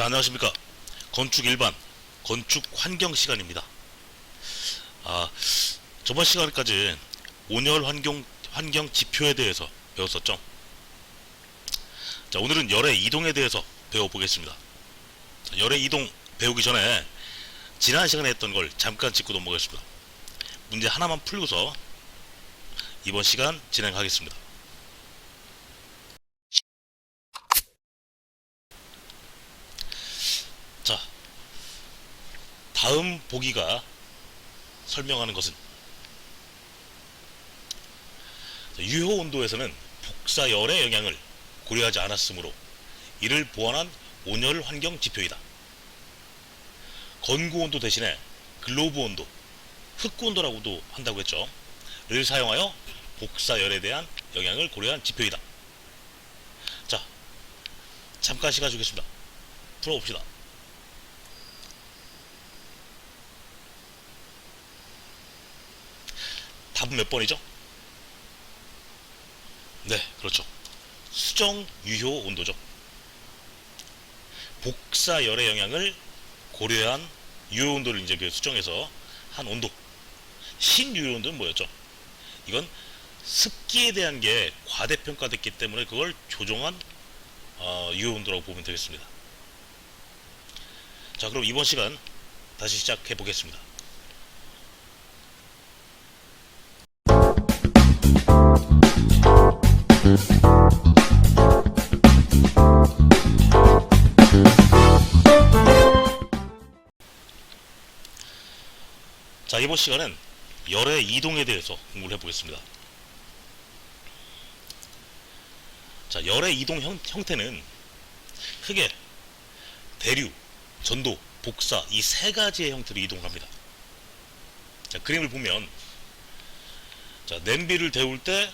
자, 안녕하십니까. 건축 일반, 건축 환경 시간입니다. 아, 저번 시간까지 온열 환경 지표에 대해서 배웠었죠. 자, 오늘은 열의 이동에 대해서 배워보겠습니다. 자, 열의 이동 배우기 전에 지난 시간에 했던 걸 잠깐 짚고 넘어가겠습니다. 문제 하나만 풀고서 이번 시간 진행하겠습니다. 자, 다음 보기가 설명하는 것은 유효 온도에서는 복사열의 영향을 고려하지 않았으므로 이를 보완한 온열 환경 지표이다. 건구 온도 대신에 글로브 온도, 흑구 온도라고도 한다고 했죠. 를 사용하여 복사열에 대한 영향을 고려한 지표이다. 자, 잠깐 시간 주겠습니다. 풀어봅시다. 답은 몇 번이죠? 네, 그렇죠. 수정 유효 온도죠. 복사열의 영향을 고려한 유효 온도를 이제 수정해서 한 온도. 신유효 온도는 뭐였죠? 이건 습기에 대한 게 과대평가됐기 때문에 그걸 조정한 유효 온도라고 보면 되겠습니다. 자, 그럼 이번 시간 다시 시작해 보겠습니다. 자, 이번 시간은 열의 이동에 대해서 공부를 해보겠습니다. 자, 열의 이동 형태는 크게 대류, 전도, 복사 이 세 가지의 형태로 이동을 합니다. 자, 그림을 보면 자, 냄비를 데울 때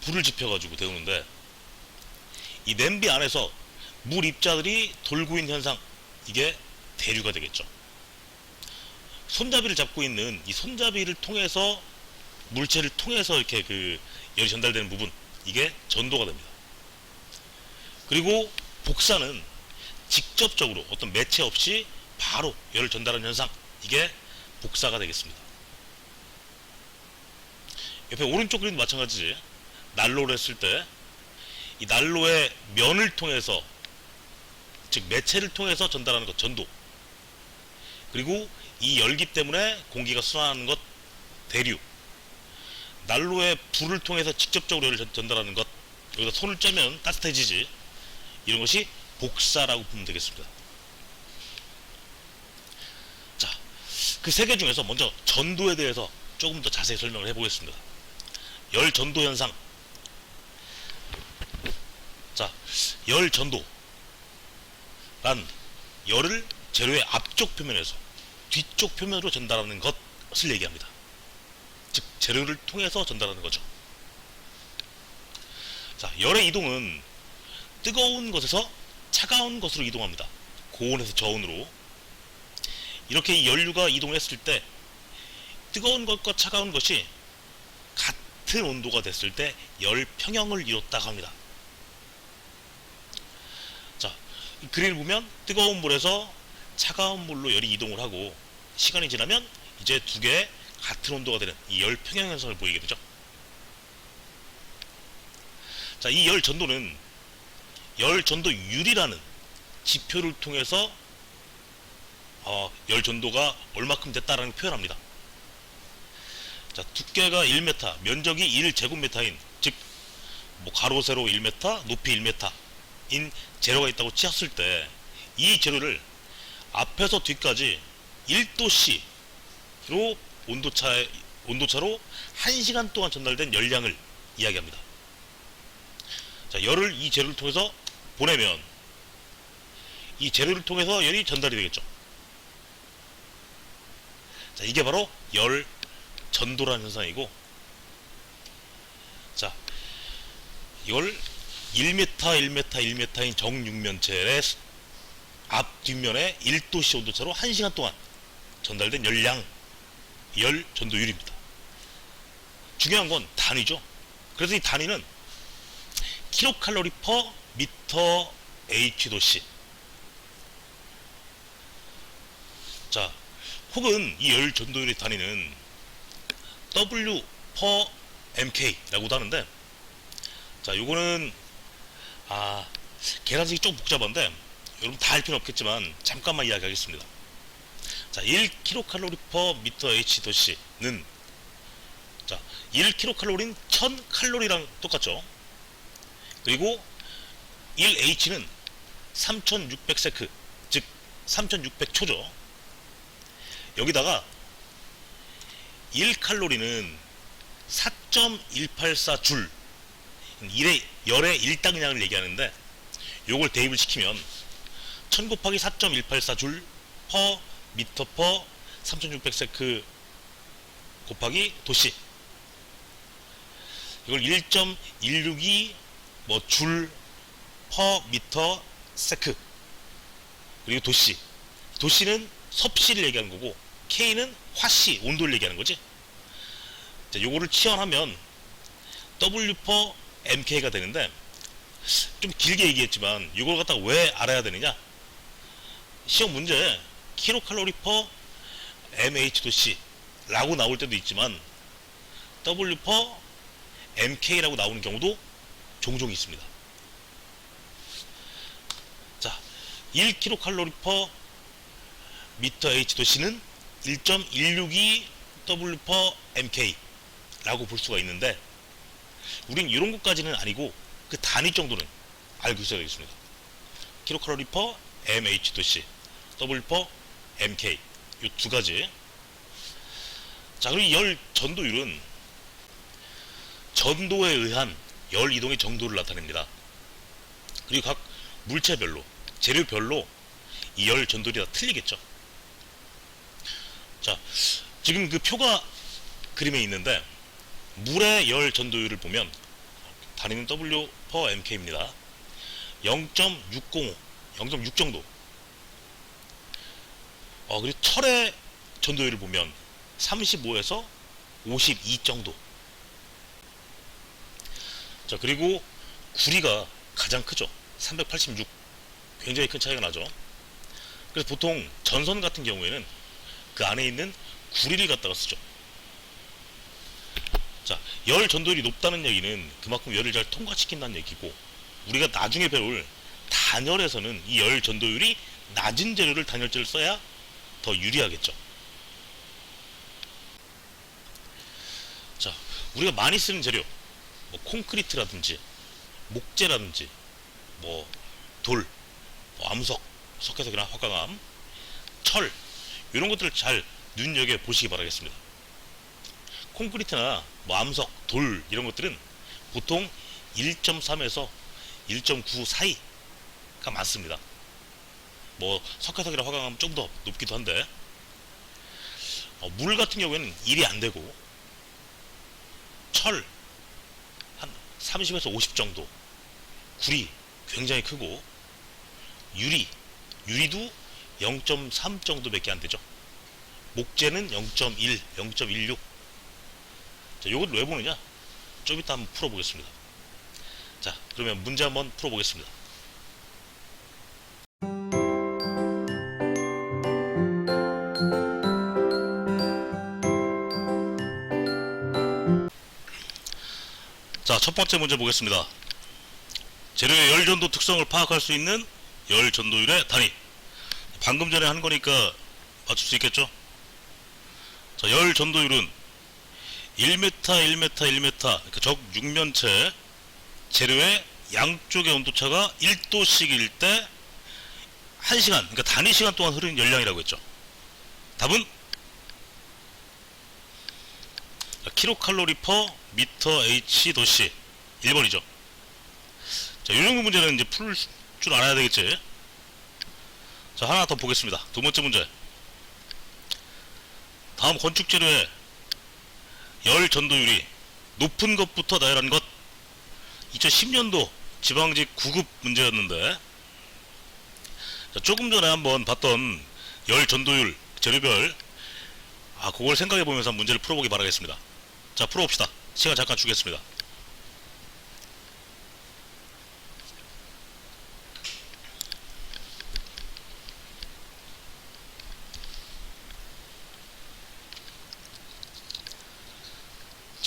불을 지펴가지고 데우는데 이 냄비 안에서 물 입자들이 돌고 있는 현상, 이게 대류가 되겠죠. 손잡이를 잡고 있는 이 손잡이를 통해서 물체를 통해서 이렇게 열이 전달되는 부분, 이게 전도가 됩니다. 그리고 복사는 직접적으로 어떤 매체 없이 바로 열을 전달하는 현상, 이게 복사가 되겠습니다. 옆에 오른쪽 그림도 마찬가지지. 난로를 했을 때 이 난로의 면을 통해서, 즉 매체를 통해서 전달하는 것, 전도. 그리고 이 열기 때문에 공기가 순환하는 것, 대류. 난로의 불을 통해서 직접적으로 열을 전달하는 것, 여기다 손을 쬐면 따뜻해지지, 이런 것이 복사라고 보면 되겠습니다. 자, 그 세 개 중에서 먼저 전도에 대해서 조금 더 자세히 설명을 해보겠습니다. 열 전도 현상. 자, 열 전도란 열을 재료의 앞쪽 표면에서 뒤쪽 표면으로 전달하는 것을 얘기합니다. 즉, 재료를 통해서 전달하는 거죠. 자, 열의 이동은 뜨거운 것에서 차가운 것으로 이동합니다. 고온에서 저온으로. 이렇게 이 연류가 이동했을 때 뜨거운 것과 차가운 것이 같은 온도가 됐을 때 열 평형을 이뤘다고 합니다. 자, 이 그림을 보면 뜨거운 물에서 차가운 물로 열이 이동을 하고 시간이 지나면 이제 두 개의 같은 온도가 되는 이 열 평형 현상을 보이게 되죠. 자, 이 열 전도는 열 전도율이라는 지표를 통해서 열 전도가 얼마큼 됐다라는 표현합니다. 자, 두께가 1m, 면적이 1제곱미터인, 즉 가로 세로 1m, 높이 1m인 재료가 있다고 치었을 때 이 재료를 앞에서 뒤까지 1도씨로 온도차로 1시간 동안 전달된 열량을 이야기합니다. 자, 열을 이 재료를 통해서 보내면 이 재료를 통해서 열이 전달이 되겠죠. 자, 이게 바로 열 전도라는 현상이고, 자, 이걸 1m, 1m, 1m인 정육면체의 앞 뒷면에 1도씨 온도차로 1시간 동안 전달된 열량, 열 전도율입니다. 중요한 건 단위죠. 그래서 이 단위는 킬로칼로리 퍼 미터 H도씨, 혹은 이 열 전도율의 단위는 W per MK라고도 하는데, 자, 요거는 계산식이 좀 복잡한데 여러분 다 할 필요 없겠지만 잠깐만 이야기하겠습니다. 자, 1kcal per m H 도씨는, 자, 1kcal는 1000칼로리랑 똑같죠. 그리고 1H는 3600세크, 즉 3600초죠. 여기다가 1칼로리는 4.184줄, 열의 일당량을 얘기하는데, 요걸 대입을 시키면 1000 곱하기 4.184줄 per 미터 per 3600세크 곱하기 도씨, 이걸 1.162 뭐 줄 per 미터 세크, 그리고 도씨는 섭씨를 얘기하는 거고, K는 화씨, 온도를 얘기하는 거지. 자, 요거를 치환하면 W per MK가 되는데, 좀 길게 얘기했지만 이걸 갖다가 왜 알아야 되느냐, 시험 문제 킬로칼로리 per mH 도씨 라고 나올 때도 있지만 W per MK라고 나오는 경우도 종종 있습니다. 자, 1kcal per mH 도씨는 1.162 W per MK 라고 볼 수가 있는데, 우린 이런 것까지는 아니고 그 단위 정도는 알고 있어야 되겠습니다. 킬로칼로리 per mH 도씨, W per MK, 이 두 가지. 자, 그리고 열 전도율은 전도에 의한 열 이동의 정도를 나타냅니다. 그리고 각 물체별로, 재료별로 이 열 전도율이 다 틀리겠죠. 자, 지금 그 표가 그림에 있는데, 물의 열 전도율을 보면 단위는 W per MK입니다. 0.605, 0.6 정도. 그리고 철의 전도율을 보면 35에서 52 정도. 자, 그리고 구리가 가장 크죠. 386. 굉장히 큰 차이가 나죠. 그래서 보통 전선 같은 경우에는 그 안에 있는 구리를 갖다가 쓰죠. 자, 열 전도율이 높다는 얘기는 그만큼 열을 잘 통과시킨다는 얘기고, 우리가 나중에 배울 단열에서는 이 열 전도율이 낮은 재료를 단열재를 써야 더 유리하겠죠. 자, 우리가 많이 쓰는 재료, 뭐 콘크리트라든지 목재라든지 뭐 돌, 뭐 암석, 석회석이나 화강암, 철, 이런 것들을 잘 눈여겨 보시기 바라겠습니다. 콘크리트나 뭐 암석, 돌 이런 것들은 보통 1.3에서 1.9 사이가 많습니다. 뭐 석회석이나 화강암 좀 더 높기도 한데, 물 같은 경우에는 1이 안 되고, 철 한 30에서 50 정도, 구리 굉장히 크고, 유리도 0.3 정도밖에 안 되죠. 목재는 0.1, 0.16. 자, 요걸 왜 보느냐? 좀 이따 한번 풀어보겠습니다. 자, 그러면 문제 한번 풀어보겠습니다. 자, 첫 번째 문제 보겠습니다. 재료의 열전도 특성을 파악할 수 있는 열전도율의 단위. 방금 전에 한 거니까 맞출 수 있겠죠? 자, 열전도율은 1m, 1m, 1m, 그러니까 적 육면체 재료의 양쪽의 온도차가 1도씩일 때 1시간, 그러니까 단위 시간 동안 흐르는 열량이라고 했죠. 답은 킬로칼로리 per 미터 H 도씨 1번이죠. 자, 이 정도 문제는 이제 풀 줄 알아야 되겠지. 자, 하나 더 보겠습니다. 두 번째 문제. 다음 건축 재료의 열 전도율이 높은 것부터 나열한 것. 2010년도 지방직 9급 문제였는데, 자, 조금 전에 한번 봤던 열 전도율 재료별, 그걸 생각해 보면서 문제를 풀어보기 바라겠습니다. 자, 풀어봅시다. 시간 잠깐 주겠습니다.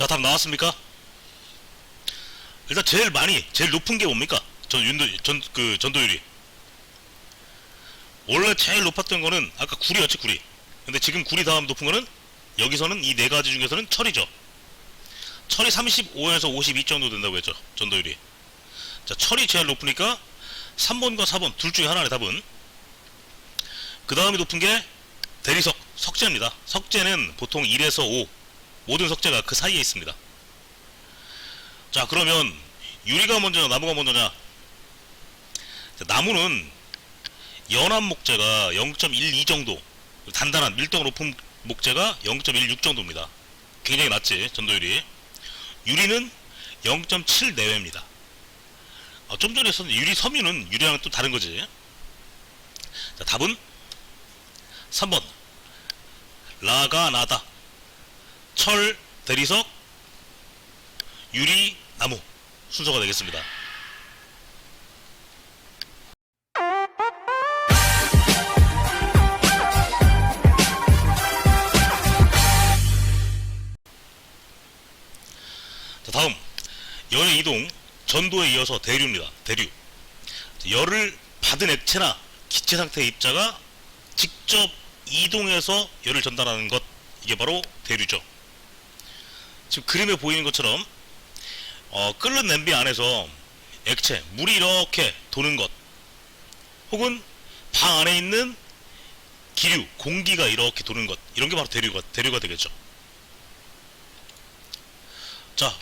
자, 답 나왔습니까? 일단 제일 높은 게 뭡니까? 전도율이. 원래 제일 높았던 거는 아까 구리였지, 구리. 근데 지금 구리 다음 높은 거는 여기서는 이 네 가지 중에서는 철이죠. 철이 35에서 52 정도 된다고 했죠, 전도율이. 자, 철이 제일 높으니까 3번과 4번 둘 중에 하나네, 답은. 그 다음에 높은 게 대리석, 석재입니다. 석재는 보통 1에서 5, 모든 석재가 그 사이에 있습니다. 자, 그러면 유리가 먼저냐 나무가 먼저냐? 자, 나무는 연한 목재가 0.12 정도, 단단한 밀도가 높은 목재가 0.16 정도입니다. 굉장히 낮지, 전도율이. 유리는 0.7 내외입니다. 좀 전에 했었는데 유리 섬유는 유리랑 또 다른 거지. 자, 답은 3번 라가 나다. 철, 대리석, 유리, 나무 순서가 되겠습니다. 자, 다음 열의 이동, 전도에 이어서 대류입니다. 대류. 열을 받은 액체나 기체 상태의 입자가 직접 이동해서 열을 전달하는 것, 이게 바로 대류죠. 지금 그림에 보이는 것처럼 끓는 냄비 안에서 액체, 물이 이렇게 도는 것, 혹은 방 안에 있는 기류, 공기가 이렇게 도는 것, 이런 게 바로 대류가 되겠죠. 자,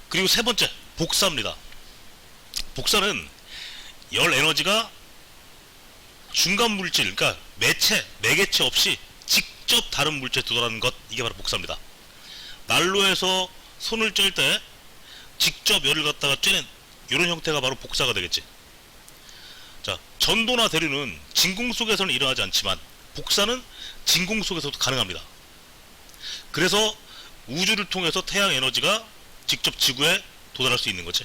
그리고 세 번째, 복사입니다. 복사는 열 에너지가 중간 물질, 그러니까 매개체 없이 직접 다른 물체에 도달하는 것, 이게 바로 복사입니다. 난로에서 손을 쨘 때 직접 열을 갖다가 쬐는 이런 형태가 바로 복사가 되겠지. 자, 전도나 대류는 진공 속에서는 일어나지 않지만 복사는 진공 속에서도 가능합니다. 그래서 우주를 통해서 태양 에너지가 직접 지구에 도달할 수 있는 거지.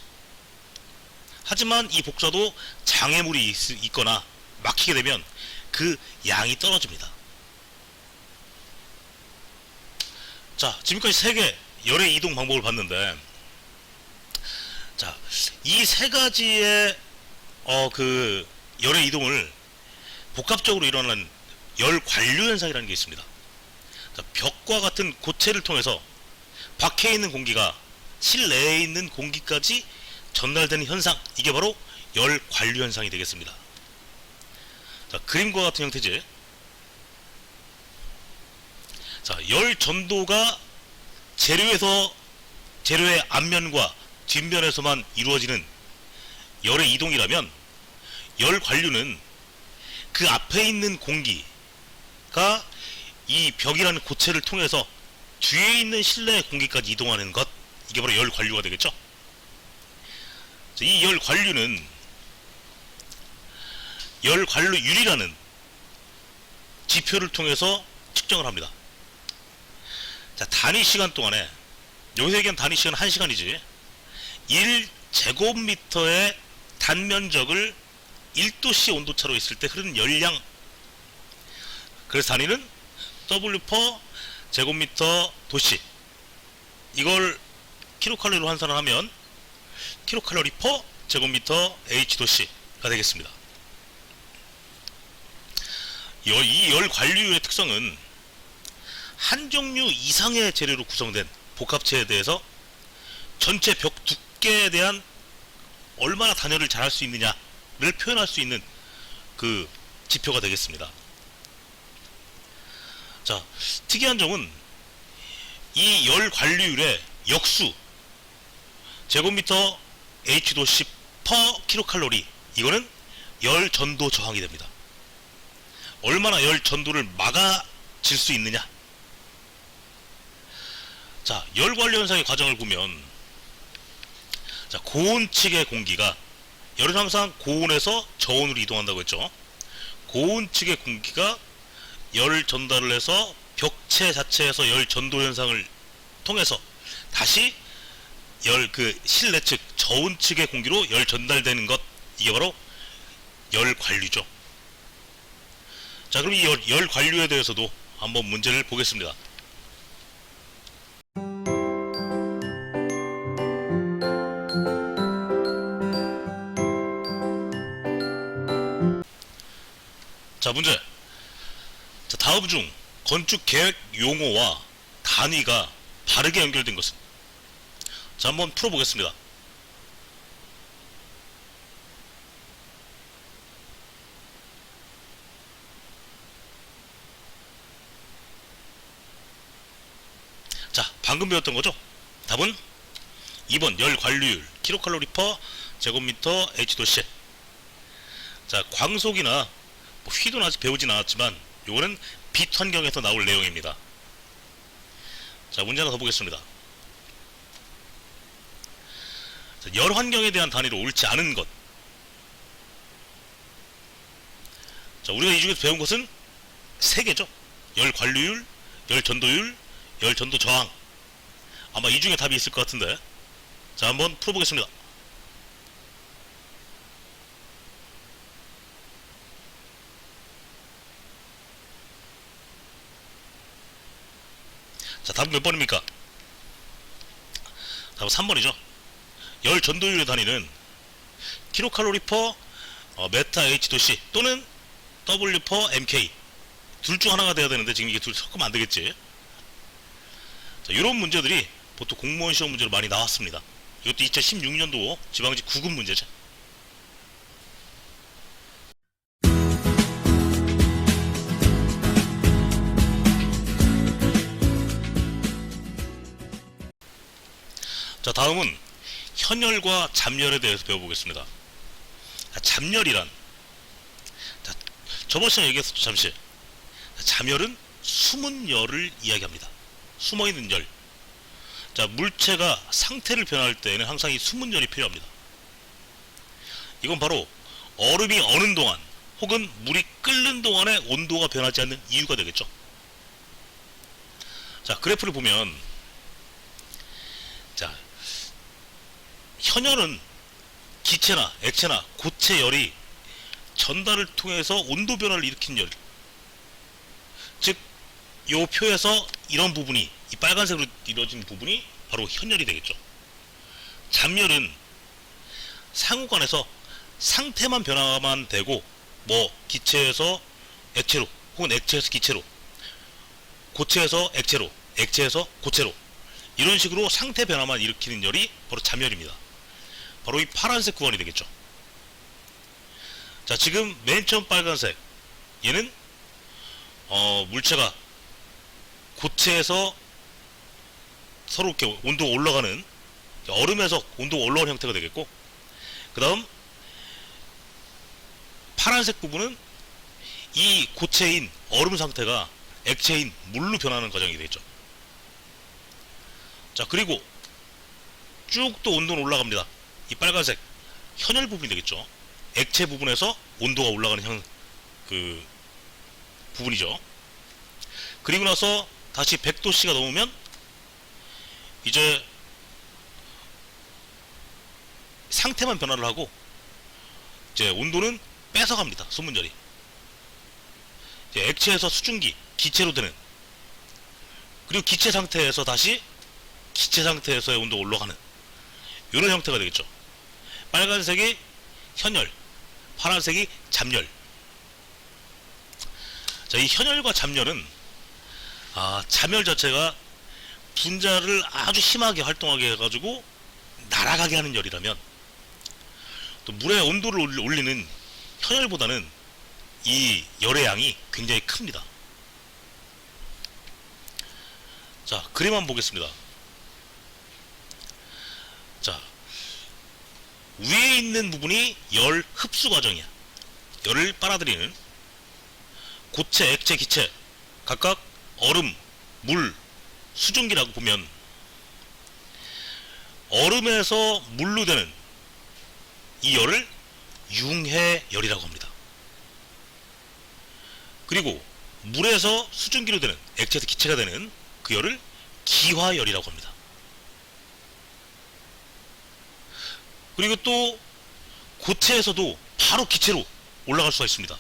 하지만 이 복사도 장애물이 있거나 막히게 되면 그 양이 떨어집니다. 자, 지금까지 세 개 열의 이동 방법을 봤는데, 자, 이 세 가지의 그 열의 이동을 복합적으로 일어나는 열 관류 현상이라는 게 있습니다. 자, 벽과 같은 고체를 통해서 밖에 있는 공기가 실내에 있는 공기까지 전달되는 현상, 이게 바로 열 관류 현상이 되겠습니다. 자, 그림과 같은 형태지. 자, 열 전도가 재료의 앞면과 뒷면에서만 이루어지는 열의 이동이라면, 열 관류는 그 앞에 있는 공기가 이 벽이라는 고체를 통해서 뒤에 있는 실내의 공기까지 이동하는 것, 이게 바로 열 관류가 되겠죠. 이 열 관류는 열 관류율이라는 지표를 통해서 측정을 합니다. 자, 단위 시간 동안에, 여기서 얘기한 단위 시간 1시간이지, 1제곱미터의 단면적을 1도씨 온도차로 있을 때 흐르는 열량, 그래서 단위는 W/, 제곱미터 도씨, 이걸 킬로칼로리로 환산을 하면 킬로칼로리 퍼 제곱미터 H 도씨가 되겠습니다. 이 열 관류율의 특성은 한 종류 이상의 재료로 구성된 복합체에 대해서 전체 벽 두께에 대한 얼마나 단열을 잘 할 수 있느냐를 표현할 수 있는 그 지표가 되겠습니다. 자, 특이한 점은 이 열 관류율의 역수, 제곱미터 H 도씨 퍼 킬로칼로리, 이거는 열 전도 저항이 됩니다. 얼마나 열 전도를 막아질 수 있느냐. 자, 열 관류 현상의 과정을 보면, 자, 고온 측의 공기가, 열은 항상 고온에서 저온으로 이동한다고 했죠. 고온 측의 공기가 열 전달을 해서 벽체 자체에서 열 전도 현상을 통해서 다시 실내 측, 저온 측의 공기로 열 전달되는 것, 이게 바로 열 관류죠. 자, 그럼 이 열 관류에 대해서도 한번 문제를 보겠습니다. 자, 문제. 자, 다음 중 건축 계획 용어와 단위가 바르게 연결된 것은? 자, 한번 풀어보겠습니다. 자, 방금 배웠던 거죠? 답은 2번 열 관리율 킬로칼로리 퍼 제곱미터 H도씨. 자, 광속이나 뭐 휘도는 아직 배우진 않았지만 요거는 빛 환경에서 나올 내용입니다. 자, 문제 하나 더 보겠습니다. 자, 열 환경에 대한 단위로 옳지 않은 것. 자, 우리가 이 중에서 배운 것은 세 개죠. 열 관리율, 열 전도율, 열 전도 저항. 아마 이 중에 답이 있을 것 같은데. 자, 한번 풀어보겠습니다. 자, 답은 몇 번입니까? 답은 3번이죠. 열 전도율의 단위는 킬로칼로리 퍼 메타 H도씨 또는 W 퍼 MK. 둘 중 하나가 돼야 되는데 지금 이게 둘 섞으면 안 되겠지. 자, 이런 문제들이 보통 공무원 시험 문제로 많이 나왔습니다. 이것도 2016년도 지방직 9급 문제죠. 자, 다음은 현열과 잠열에 대해서 배워보겠습니다. 자, 잠열이란, 자, 저번 시간에 얘기했었죠. 잠시. 자, 잠열은 숨은 열을 이야기합니다. 숨어있는 열. 자, 물체가 상태를 변할 때에는 항상 이 숨은 열이 필요합니다. 이건 바로 얼음이 어는 동안 혹은 물이 끓는 동안에 온도가 변하지 않는 이유가 되겠죠. 자, 그래프를 보면, 자, 현열은 기체나 액체나 고체 열이 전달을 통해서 온도 변화를 일으킨 열. 즉, 요 표에서 이런 부분이, 이 빨간색으로 이루어진 부분이 바로 현열이 되겠죠. 잠열은 상호간에서 상태만 변화만 되고, 뭐 기체에서 액체로 혹은 액체에서 기체로, 고체에서 액체로, 액체에서 고체로, 이런 식으로 상태 변화만 일으키는 열이 바로 잠열입니다. 바로 이 파란색 구간이 되겠죠. 자, 지금 맨 처음 빨간색, 얘는 물체가 고체에서 서로 이렇게 온도가 올라가는, 얼음에서 온도가 올라오는 형태가 되겠고, 그 다음 파란색 부분은 이 고체인 얼음 상태가 액체인 물로 변하는 과정이 되겠죠. 자, 그리고 쭉 또 온도는 올라갑니다. 이 빨간색 현열 부분이 되겠죠. 액체 부분에서 온도가 올라가는 부분이죠. 그리고 나서 다시 100도씨가 넘으면 이제 상태만 변화를 하고 이제 온도는 뺏어갑니다. 숨은 열이. 이제 액체에서 수증기, 기체로 되는, 그리고 기체 상태에서 다시 기체 상태에서의 온도가 올라가는 이런 형태가 되겠죠. 빨간색이 현열, 파란색이 잠열. 자, 이 현열과 잠열은 잠열 자체가 분자를 아주 심하게 활동하게 해가지고 날아가게 하는 열이라면, 또 물의 온도를 올리는 현열보다는 이 열의 양이 굉장히 큽니다. 자, 그림 한번 보겠습니다. 자, 위에 있는 부분이 열 흡수 과정이야. 열을 빨아들이는 고체, 액체, 기체, 각각 얼음, 물, 수증기라고 보면, 얼음에서 물로 되는 이 열을 융해열이라고 합니다. 그리고 물에서 수증기로 되는, 액체에서 기체가 되는 그 열을 기화열이라고 합니다. 그리고 또 고체에서도 바로 기체로 올라갈 수가 있습니다.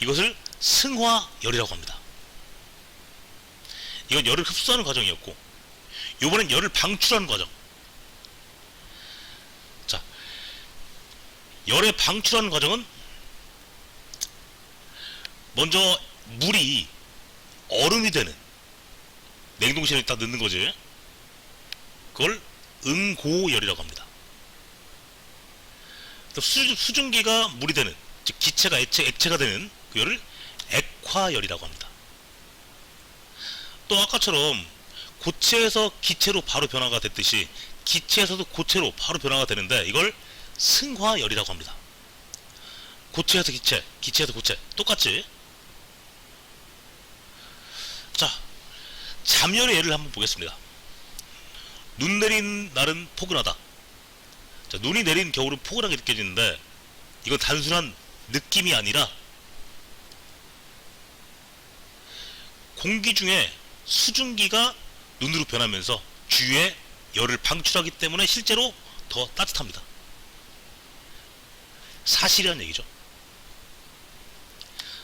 이것을 승화열이라고 합니다. 이건 열을 흡수하는 과정이었고, 이번엔 열을 방출하는 과정. 자, 열의 방출하는 과정은 먼저 물이 얼음이 되는 냉동실에 딱 넣는 거지. 그걸 응고열이라고 합니다. 또 수증기가 물이 되는, 즉 기체가 액체가 되는 그 열을 액화열이라고 합니다. 또 아까처럼 고체에서 기체로 바로 변화가 됐듯이 기체에서도 고체로 바로 변화가 되는데 이걸 승화열이라고 합니다. 고체에서 기체, 기체에서 고체 똑같지? 자, 잠열의 예를 한번 보겠습니다. 눈 내린 날은 포근하다. 자, 눈이 내린 겨울은 포근하게 느껴지는데 이건 단순한 느낌이 아니라 공기 중에 수증기가 눈으로 변하면서 주위에 열을 방출하기 때문에 실제로 더 따뜻합니다. 사실이란 얘기죠.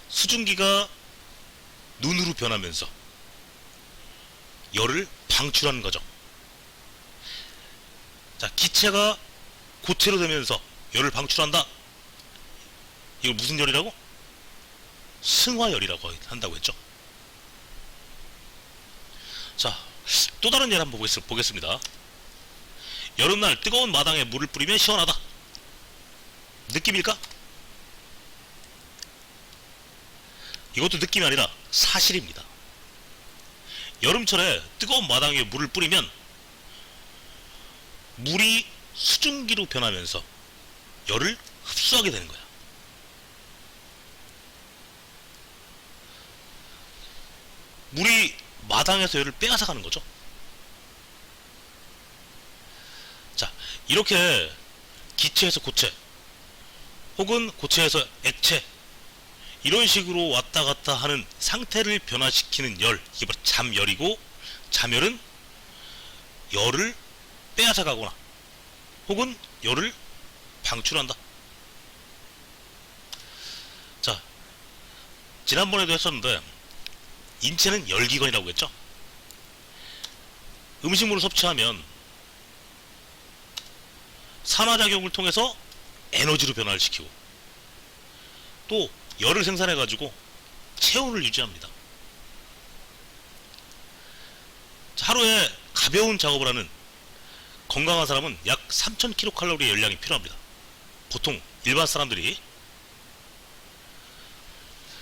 수증기가 눈으로 변하면서 열을 방출하는 거죠. 자, 기체가 고체로 되면서 열을 방출한다. 이걸 무슨 열이라고? 승화열이라고 한다고 했죠. 자, 또 다른 예를 한번 보겠습니다. 여름날 뜨거운 마당에 물을 뿌리면 시원하다. 느낌일까? 이것도 느낌이 아니라 사실입니다. 여름철에 뜨거운 마당에 물을 뿌리면 물이 수증기로 변하면서 열을 흡수하게 되는 거야. 물이 마당에서 열을 빼앗아 가는 거죠. 자, 이렇게 기체에서 고체 혹은 고체에서 액체 이런 식으로 왔다 갔다 하는 상태를 변화시키는 열, 이게 바로 잠열이고, 잠열은 열을 빼앗아 가거나 혹은 열을 방출한다. 자, 지난번에도 했었는데 인체는 열기관이라고 했죠. 음식물을 섭취하면 산화작용을 통해서 에너지로 변화를 시키고 또 열을 생산해 가지고 체온을 유지합니다. 하루에 가벼운 작업을 하는 건강한 사람은 약 3000kcal의 열량이 필요합니다. 보통 일반 사람들이.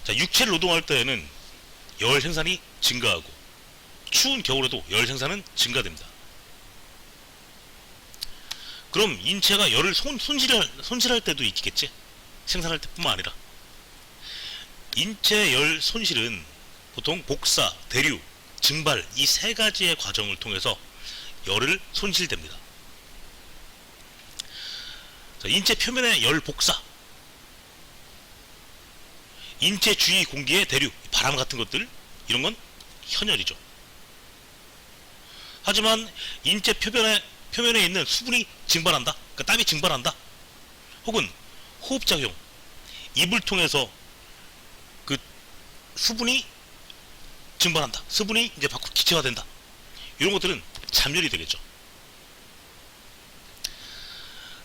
자, 육체를 노동할 때에는 열 생산이 증가하고 추운 겨울에도 열 생산은 증가됩니다. 그럼 인체가 열을 손실할 때도 있겠지? 생산할 때뿐만 아니라. 인체 열 손실은 보통 복사, 대류, 증발 이 세 가지의 과정을 통해서 열을 손실됩니다. 자, 인체 표면의 열 복사, 인체 주위 공기의 대류, 바람 같은 것들, 이런 건 현열이죠. 하지만 인체 표면에 있는 수분이 증발한다, 그러니까 땀이 증발한다, 혹은 호흡작용, 입을 통해서 그 수분이 증발한다, 수분이 이제 밖으로 기체가 된다, 이런 것들은 잠열이 되겠죠.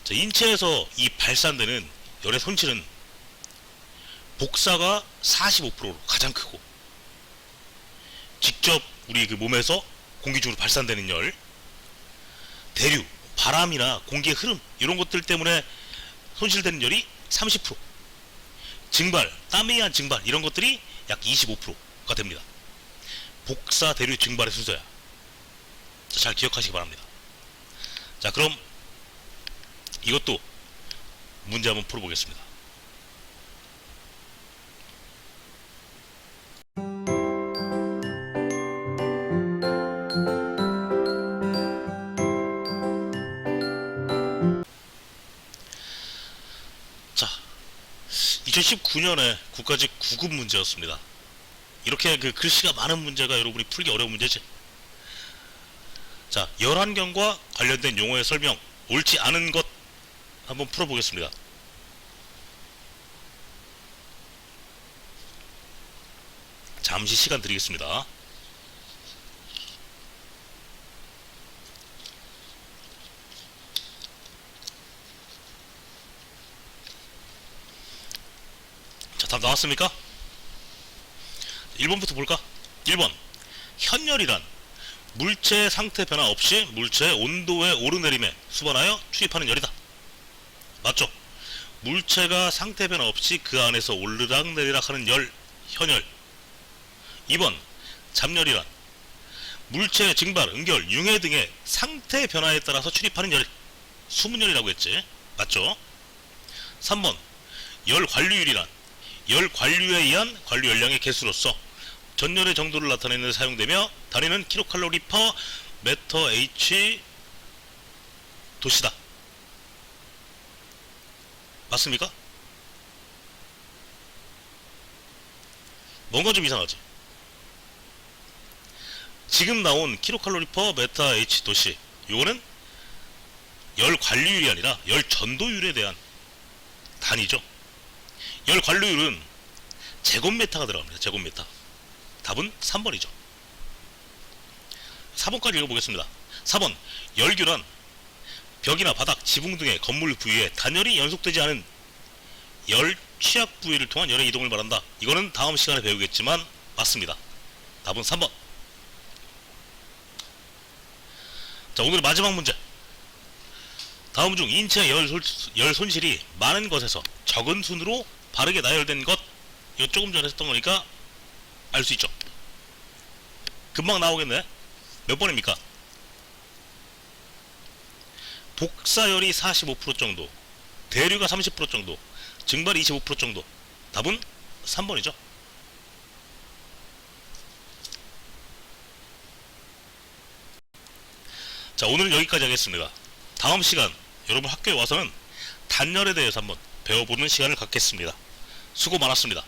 자, 인체에서 이 발산되는 열의 손실은 복사가 45%로 가장 크고, 직접 우리 그 몸에서 공기 중으로 발산되는 열, 대류, 바람이나 공기의 흐름 이런 것들 때문에 손실되는 열이 30%, 증발, 땀에 의한 증발 이런 것들이 약 25%가 됩니다. 복사, 대류, 증발의 순서야. 자, 잘 기억하시기 바랍니다. 자, 그럼 이것도 문제 한번 풀어보겠습니다. 자, 2019년에 국가직 9급 문제였습니다. 이렇게 그 글씨가 많은 문제가 여러분이 풀기 어려운 문제지. 자, 열환경과 관련된 용어의 설명, 옳지 않은 것 한번 풀어보겠습니다. 잠시 시간 드리겠습니다. 자, 답 나왔습니까? 1번부터 볼까? 1번. 현열이란 물체의 상태 변화 없이 물체의 온도의 오르내림에 수반하여 출입하는 열이다. 맞죠? 물체가 상태 변화 없이 그 안에서 오르락내리락 하는 열, 현열. 2번. 잡열이란 물체의 증발, 응결, 융해 등의 상태 변화에 따라서 출입하는 열, 수문열이라고 했지. 맞죠? 3번. 열 관류율이란 열 관류에 의한 관류 열량의 개수로서 전열의 정도를 나타내는 데 사용되며 단위는 킬로칼로리 퍼 메터 H 도시다. 맞습니까? 뭔가 좀 이상하지? 지금 나온 킬로칼로리 퍼 메타 H 도시, 요거는 열 관류율이 아니라 열 전도율에 대한 단위죠. 열 관류율은 제곱메타가 들어갑니다. 제곱메타. 답은 3번이죠. 4번까지 읽어보겠습니다. 4번. 열규란 벽이나 바닥, 지붕 등의 건물 부위에 단열이 연속되지 않은 열 취약 부위를 통한 열의 이동을 말한다. 이거는 다음 시간에 배우겠지만 맞습니다. 답은 3번. 자, 오늘의 마지막 문제. 다음 중 인체 열 손실이 많은 것에서 적은 순으로 바르게 나열된 것. 이거 조금 전에 했던 거니까 알 수 있죠. 금방 나오겠네. 몇 번입니까? 복사열이 45% 정도, 대류가 30% 정도, 증발이 25% 정도. 답은 3번이죠. 자, 오늘은 여기까지 하겠습니다. 다음 시간 여러분 학교에 와서는 단열에 대해서 한번 배워보는 시간을 갖겠습니다. 수고 많았습니다.